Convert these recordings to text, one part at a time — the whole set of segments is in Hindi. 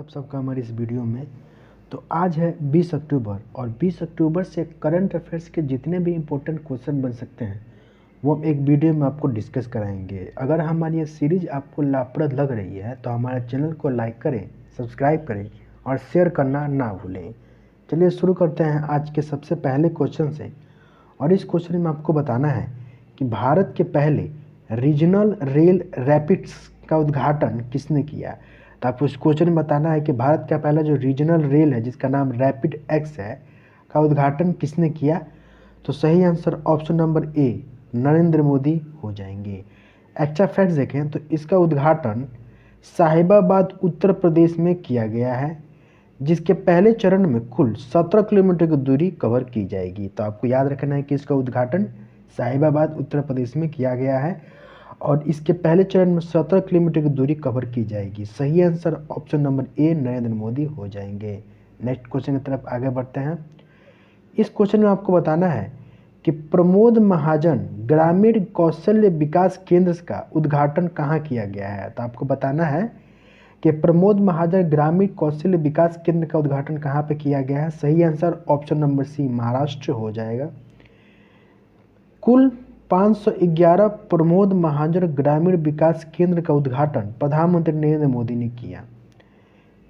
आप सबका हमारे इस वीडियो में। तो आज है 20 अक्टूबर और 20 अक्टूबर से करंट अफेयर्स के जितने भी इम्पोर्टेंट क्वेश्चन बन सकते हैं वो हम एक वीडियो में आपको डिस्कस कराएंगे। अगर हमारी ये सीरीज आपको लाभप्रद लग रही है तो हमारे चैनल को लाइक करें, सब्सक्राइब करें और शेयर करना ना भूलें। चलिए शुरू करते हैं आज के सबसे पहले क्वेश्चन से। और इस क्वेश्चन में आपको बताना है कि भारत के पहले रीजनल रेल रैपिड्स का उद्घाटन किसने किया। तो आपको इस क्वेश्चन में बताना है कि भारत का पहला जो रीजनल रेल है जिसका नाम रैपिड एक्स है का उद्घाटन किसने किया। तो सही answer option number A Narendra Modi हो जाएंगे। एक्स्ट्रा फैक्ट्स देखें तो इसका उद्घाटन साहिबाबाद उत्तर प्रदेश में किया गया है, जिसके पहले चरण में कुल 17 किलोमीटर की दूरी कवर की जाएगी। तो आपको याद रखना है कि इसका उद्घाटन साहिबाबाद उत्तर प्रदेश में किया गया है और इसके पहले चरण में 17 किलोमीटर की दूरी कवर की जाएगी। सही answer option number A Narendra Modi हो जाएंगे। नेक्स्ट क्वेश्चन की तरफ आगे बढ़ते हैं। इस क्वेश्चन में आपको बताना है कि प्रमोद महाजन ग्रामीण कौशल्य विकास केंद्र का उद्घाटन कहाँ किया गया है। तो आपको बताना है कि प्रमोद महाजन ग्रामीण कौशल्य विकास केंद्र का उद्घाटन कहाँ पे किया गया है। सही answer option number C Maharashtra हो जाएगा। कुल 511 प्रमोद महाजन ग्रामीण विकास केंद्र का उद्घाटन प्रधानमंत्री नरेंद्र मोदी ने किया।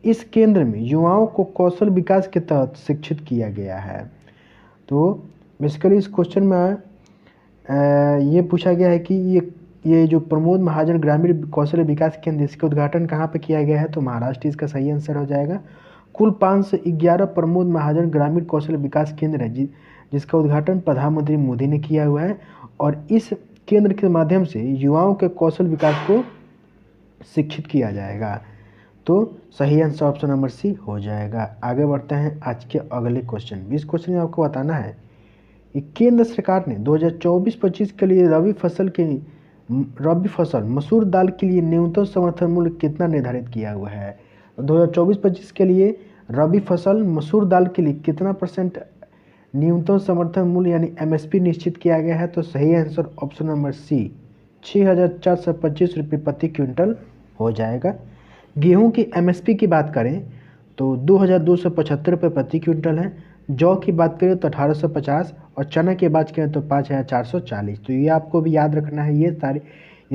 इस केंद्र में युवाओं को कौशल विकास के तहत शिक्षित किया गया है। तो बेसिकली इस क्वेश्चन में ये पूछा गया है कि ये जो प्रमोद महाजन ग्रामीण कौशल विकास केंद्र इसका उद्घाटन कहाँ पे किया गया है। तो महाराष्ट्र इसका सही आंसर हो जाएगा। कुल 511 प्रमोद महाजन ग्रामीण कौशल विकास केंद्र है जिसका उद्घाटन प्रधानमंत्री मोदी ने किया हुआ है और इस केंद्र के माध्यम से युवाओं के कौशल विकास को शिक्षित किया जाएगा। तो सही आंसर ऑप्शन नंबर सी हो जाएगा। आगे बढ़ते हैं आज के अगले क्वेश्चन। इस क्वेश्चन में आपको बताना है कि केंद्र सरकार ने 2024-25 के लिए रबी फसल मसूर दाल के लिए न्यूनतम समर्थन मूल्य कितना निर्धारित किया हुआ है। 2024-25 के लिए रबी फसल मसूर दाल के लिए कितना % न्यूनतम समर्थन मूल्य यानी एमएसपी निश्चित किया गया है। तो सही आंसर ऑप्शन नंबर सी 6,425 रुपये प्रति क्विंटल हो जाएगा। गेहूं की एमएसपी की बात करें तो 2,275 रुपये प्रति क्विंटल है। जौ की बात करें तो 1,850 और चना की बात करें तो 5,440। तो ये आपको भी याद रखना है। ये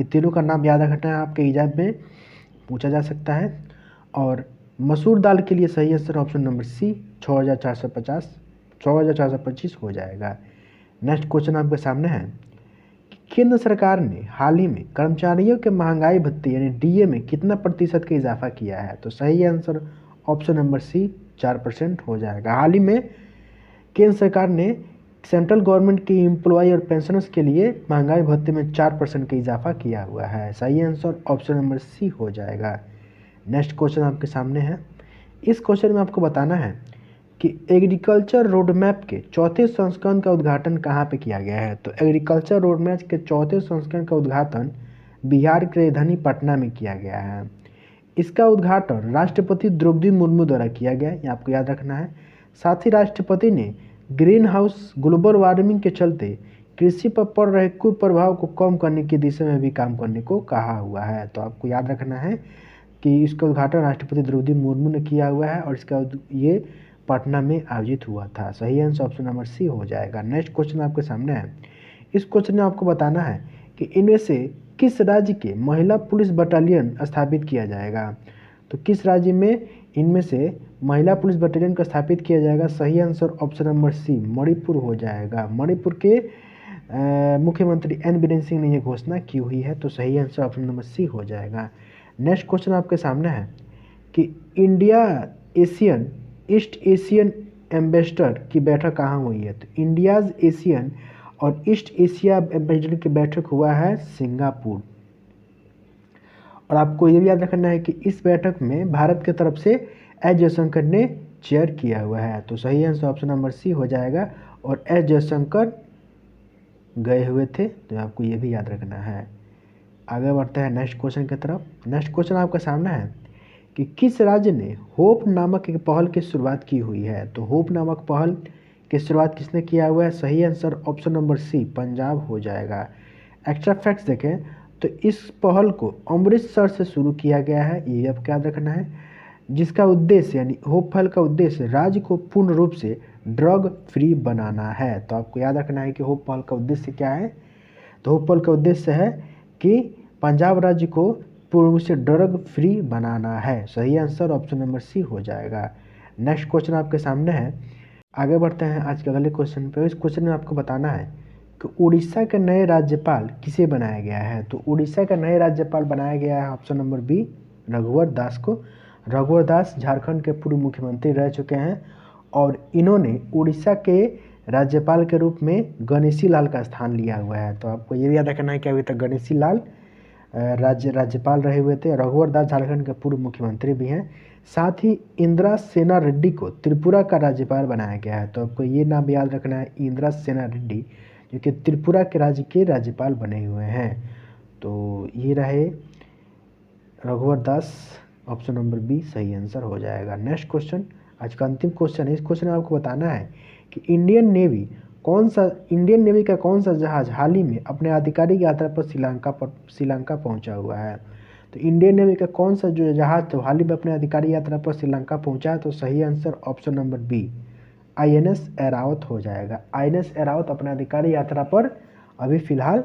तीनों का नाम याद रखना है, आपके एग्जाम में पूछा जा सकता है। और मसूर दाल के लिए सही आंसर ऑप्शन नंबर सी 6,425 हो जाएगा। नेक्स्ट क्वेश्चन आपके सामने है कि केंद्र सरकार ने हाल ही में कर्मचारियों के महंगाई भत्ते यानी डीए में कितना प्रतिशत का इजाफा किया है। तो सही आंसर ऑप्शन नंबर सी 4% हो जाएगा। हाल ही में केंद्र सरकार ने सेंट्रल गवर्नमेंट के एम्प्लॉय और पेंशनर्स के लिए महंगाई भत्ते में 4% का इजाफा किया हुआ है। सही आंसर ऑप्शन नंबर सी हो जाएगा। नेक्स्ट क्वेश्चन आपके सामने है। इस क्वेश्चन में आपको बताना है कि एग्रीकल्चर रोड मैप के चौथे संस्करण का उद्घाटन कहाँ पे किया गया है। तो एग्रीकल्चर रोड मैप के चौथे संस्करण का उद्घाटन बिहार के राजधानी पटना में किया गया है। इसका उद्घाटन राष्ट्रपति द्रौपदी मुर्मू द्वारा किया गया, ये आपको याद रखना है। साथ ही राष्ट्रपति ने ग्रीन हाउस ग्लोबल वार्मिंग के चलते कृषि पर पड़ रहे कुप्रभाव को कम करने की दिशा में भी काम करने को कहा हुआ है। तो आपको याद रखना है कि इसका उद्घाटन राष्ट्रपति द्रौपदी मुर्मू ने किया हुआ है और इसका ये पटना में आयोजित हुआ था। सही आंसर ऑप्शन नंबर सी हो जाएगा। नेक्स्ट क्वेश्चन आपके सामने है। इस क्वेश्चन में आपको बताना है कि इनमें से किस राज्य के महिला पुलिस बटालियन स्थापित किया जाएगा। तो किस राज्य में इनमें से महिला पुलिस बटालियन का स्थापित किया जाएगा। सही answer option number C Manipur हो जाएगा। मणिपुर के मुख्यमंत्री एन बीरेन सिंह ने यह घोषणा की हुई है। तो सही आंसर ऑप्शन नंबर सी हो जाएगा। नेक्स्ट क्वेश्चन आपके सामने है कि ईस्ट एशियन एम्बेसडर की बैठक कहाँ हुई है। तो इंडियाज एशियन और ईस्ट एशिया एम्बेसडर की बैठक हुआ है सिंगापुर। और आपको ये भी याद रखना है कि इस बैठक में भारत की तरफ से एस जयशंकर ने चेयर किया हुआ है। तो सही आंसर ऑप्शन नंबर सी हो जाएगा और एस जयशंकर गए हुए थे, तो आपको ये भी याद रखना है। आगे बढ़ते हैं नेक्स्ट क्वेश्चन की तरफ। नेक्स्ट क्वेश्चन आपके सामने है कि किस राज्य ने होप नामक एक पहल की शुरुआत की हुई है। तो होप नामक पहल की शुरुआत किसने किया हुआ है। सही answer option number C Punjab हो जाएगा। एक्स्ट्रा फैक्ट्स देखें तो इस पहल को अमृतसर से शुरू किया गया है, ये आपको याद रखना है। जिसका उद्देश्य यानी होप फल का उद्देश्य राज्य को पूर्ण रूप से ड्रग फ्री बनाना है। तो आपको याद रखना है कि होप फल का उद्देश्य क्या है। तो होप फल का उद्देश्य है कि पंजाब राज्य को पूर्ण रूप से ड्रग फ्री बनाना है। सही आंसर ऑप्शन नंबर सी हो जाएगा। नेक्स्ट क्वेश्चन आपके सामने है। आगे बढ़ते हैं आज के अगले क्वेश्चन पे। इस क्वेश्चन में आपको बताना है कि उड़ीसा के नए राज्यपाल किसे बनाया गया है। तो उड़ीसा का नए राज्यपाल बनाया गया है ऑप्शन नंबर बी रघुवर दास को। रघुवर दास झारखंड के पूर्व मुख्यमंत्री रह चुके हैं और इन्होंने उड़ीसा के राज्यपाल के रूप में गणेशी लाल का स्थान लिया हुआ है। तो आपको ये भी याद रखना है कि अभी तक गणेशी लाल राज्यपाल रहे हुए थे। रघुवर दास झारखंड के पूर्व मुख्यमंत्री भी हैं। साथ ही इंदिरा सेना रेड्डी को त्रिपुरा का राज्यपाल बनाया गया है। तो आपको ये नाम याद रखना है, इंदिरा सेना रेड्डी, जो कि त्रिपुरा के राज्य के राज्यपाल बने हुए हैं। तो ये रहे रघुवर दास, ऑप्शन नंबर बी सही आंसर हो जाएगा। नेक्स्ट क्वेश्चन आज का अंतिम क्वेश्चन है। इस क्वेश्चन में आपको बताना है कि इंडियन नेवी का कौन सा जहाज हाल ही में अपने आधिकारिक यात्रा पर श्रीलंका पहुंचा हुआ है। तो इंडियन नेवी का कौन सा जो जहाज तो हाल ही में अपने आधिकारिक यात्रा पर श्रीलंका पहुंचा है। तो सही answer option number B INS Airavat हो जाएगा। INS ऐरावत अपने आधिकारिक यात्रा पर अभी फिलहाल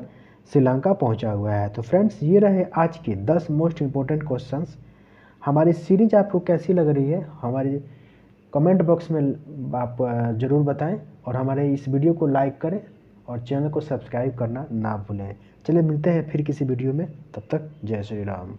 श्रीलंका पहुंचा हुआ है। तो फ्रेंड्स ये रहे आज के 10 मोस्ट इम्पोर्टेंट क्वेश्चंस। हमारी सीरीज आपको कैसी लग रही है हमारी कमेंट बॉक्स में आप ज़रूर बताएं और हमारे इस वीडियो को लाइक करें और चैनल को सब्सक्राइब करना ना भूलें। चलिए मिलते हैं फिर किसी वीडियो में, तब तक जय श्री राम।